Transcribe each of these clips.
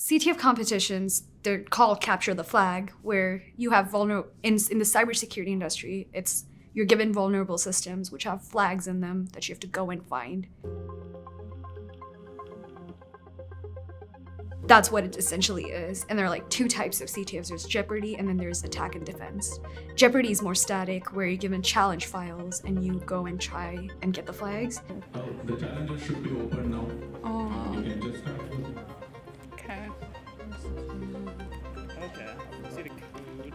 CTF competitions, they're called Capture the Flag, where you have in the cybersecurity industry, you're given vulnerable systems which have flags in them that you have to go and find. That's what it essentially is. And there are like two types of CTFs. There's Jeopardy and then there's Attack and Defense. Jeopardy is more static, where you're given challenge files and you go and try and get the flags. The challenges should be open now. Oh. You can just start. Okay. Okay, let's see the code.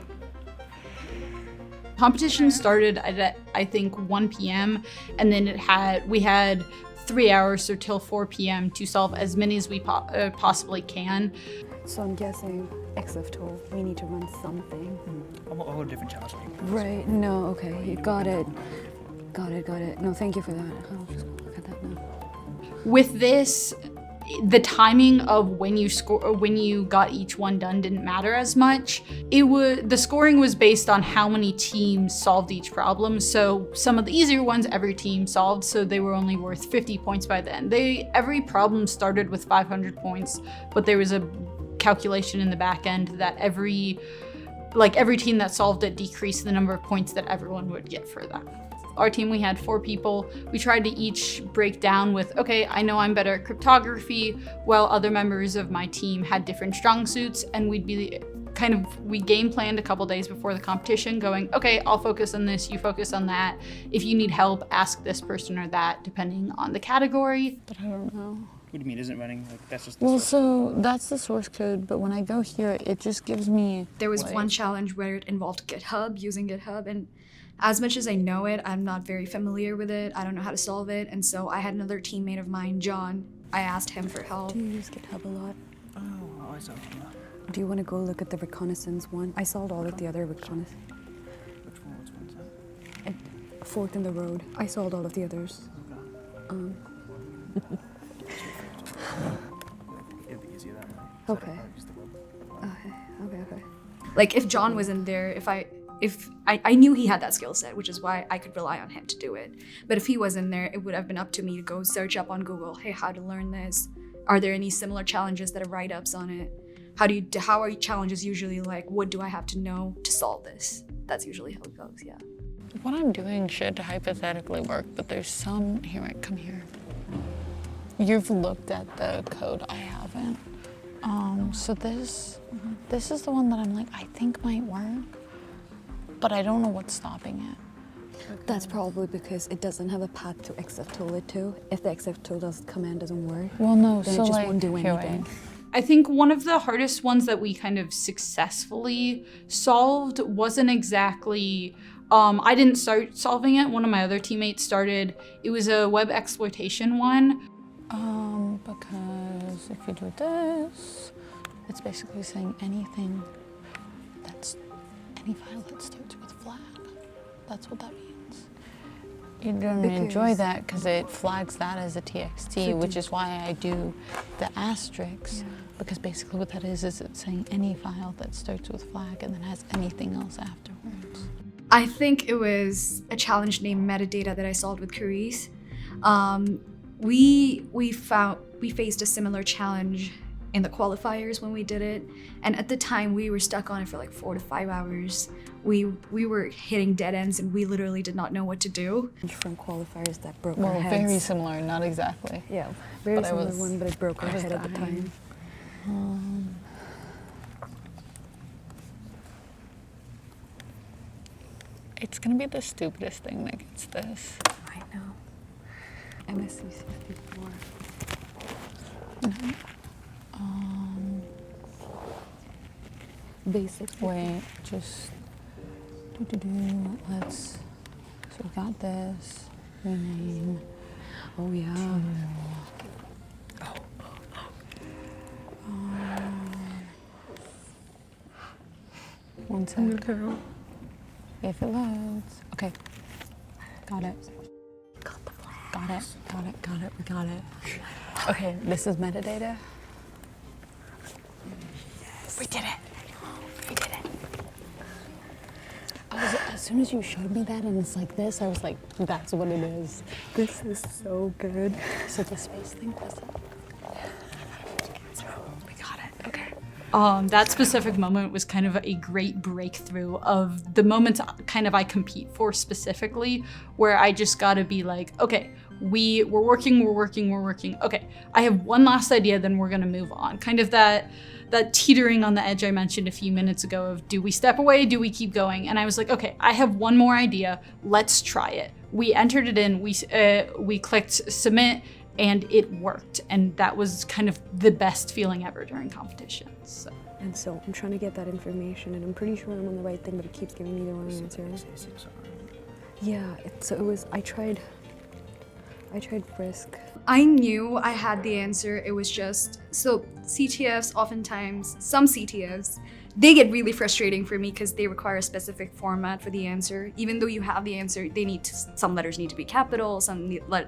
Competition started at I think 1 p.m. and then we had 3 hours, so till 4 p.m. to solve as many as we possibly can. So I'm guessing except tool, we need to run something. A whole different challenge. Right, no, okay, you got it. Got it. No, thank you for that. I'll just look at that now. With this, the timing of when you got each one done didn't matter as much. The scoring was based on how many teams solved each problem. So some of the easier ones every team solved, so they were only worth 50 points by the end. Every problem started with 500 points, but there was a calculation in the back end that every team that solved it decreased the number of points that everyone would get for that. Our team, we had 4 people. We tried to each break down with, okay, I know I'm better at cryptography, while other members of my team had different strong suits, and we game planned a couple days before the competition going, okay, I'll focus on this, you focus on that. If you need help, ask this person or that, depending on the category. But I don't know. What do you mean, isn't running? Like, that's just the Well, source. so that's the source code, but when I go here, it just gives me... There was one challenge where it involved GitHub, using GitHub, and as much as I know it, I'm not very familiar with it. I don't know how to solve it, and so I had another teammate of mine, John. I asked him for help. Do you use GitHub a lot? Oh, I saw that. Do you want to go look at the reconnaissance one? I solved all of the other reconnaissance. Which one's that? A fork in the road. I solved all of the others. It'd be easier that way. Okay. Use the web. Okay. Like if John was in there, if I knew he had that skill set, which is why I could rely on him to do it. But if he was in there, it would have been up to me to go search up on Google, hey, how to learn this? Are there any similar challenges that have write-ups on it? How are challenges usually like, what do I have to know to solve this? That's usually how it goes, yeah. What I'm doing should hypothetically work, but there's some, come here. You've looked at the code, I haven't. So this is the one that I'm like, I think might work, but I don't know what's stopping it. That's probably because it doesn't have a path to exit tool it to. If the exit tool command doesn't work, Well, no, then so it just like, won't do here, anything. wait. I think one of the hardest ones that we kind of successfully solved wasn't exactly, I didn't start solving it, one of my other teammates started. It was a web exploitation one. Because if you do this, it's basically saying any file that starts with flag. That's what that means. You don't enjoy that because it flags that as a TXT, which is why I do the asterisk, because basically what that is it's saying any file that starts with flag and then has anything else afterwards. I think it was a challenge named metadata that I solved with Carice. We faced a similar challenge in the qualifiers when we did it, and at the time we were stuck on it for like 4 to 5 hours. We were hitting dead ends and we literally did not know what to do. From qualifiers that broke our Well, heads. very similar, not exactly. Yeah, very But similar one, but it broke our head at the time. It's gonna be the stupidest thing that gets this. I know. MSC 64. Basic. Wait, just let's, so we got this, rename. Oh yeah. One sec. If it loads. Okay. Got it. Got the flag. Got it. We got it. Okay, this is metadata. We did it. As soon as you showed me that and it's like this, I was like, that's what it is. This is so good. So the space thing wasn't. We got it. Okay. That specific moment was kind of a great breakthrough of the moments kind of I compete for specifically, where I just gotta be like, okay, we're working. Okay, I have one last idea, then we're gonna move on. Kind of that teetering on the edge I mentioned a few minutes ago of, do we step away, do we keep going? And I was like, okay, I have one more idea, let's try it. We entered it in, we clicked submit, and it worked. And that was kind of the best feeling ever during competitions. So. And so I'm trying to get that information, and I'm pretty sure I'm on the right thing, but it keeps giving me the wrong answer. Yeah, I tried Frisk. I knew I had the answer. It was just, so CTFs oftentimes, some CTFs, they get really frustrating for me because they require a specific format for the answer. Even though you have the answer, some letters need to be capital,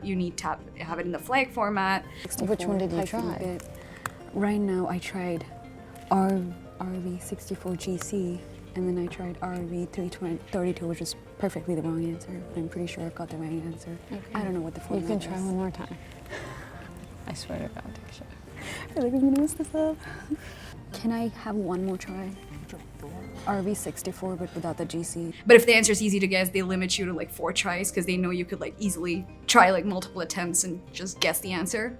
you need to have it in the flag format. Which one did you try? Right now I tried RV64GC, and then I tried RV332, which is perfectly the wrong answer, but I'm pretty sure I've got the right answer. Okay. I don't know what the format You is. can try one more time. I swear to God, Diksha. I feel like I'm gonna mess this up. Can I have one more try? RV64, but without the GC. But if the answer is easy to guess, they limit you to like 4 tries because they know you could like easily try like multiple attempts and just guess the answer.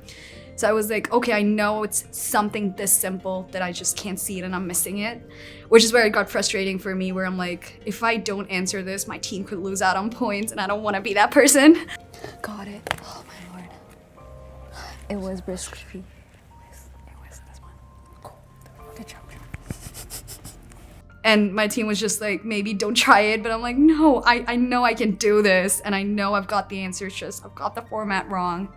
So I was like, okay, I know it's something this simple that I just can't see it and I'm missing it, which is where it got frustrating for me, where I'm like, if I don't answer this, my team could lose out on points and I don't want to be that person. Got it. Oh my lord. It was Brisk. It was this one. Cool. Good job. And my team was just like, maybe don't try it. But I'm like, no, I know I can do this. And I know I've got the answer, it's just I've got the format wrong.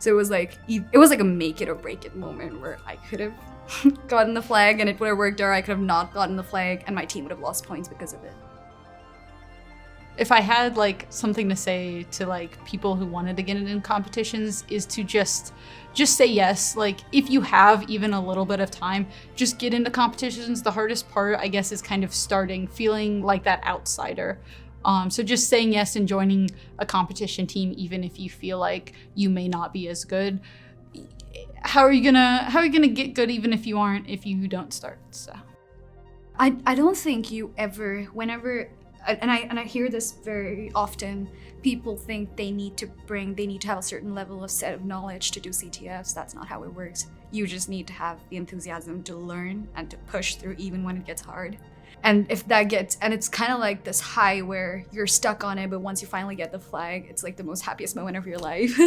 So it was like a make it or break it moment where I could have gotten the flag and it would have worked, or I could have not gotten the flag and my team would have lost points because of it. If I had like something to say to like people who wanted to get in competitions, is to just say yes. Like if you have even a little bit of time, just get into competitions. The hardest part, I guess, is kind of starting, feeling like that outsider. So just saying yes and joining a competition team, even if you feel like you may not be as good. How are you gonna get good even if you don't start? So I don't think you ever, whenever, and I hear this very often, people think they need to have a certain level of set of knowledge to do CTFs. That's not how it works. You just need to have the enthusiasm to learn and to push through even when it gets hard. And it's kind of like this high where you're stuck on it, but once you finally get the flag, it's like the most happiest moment of your life.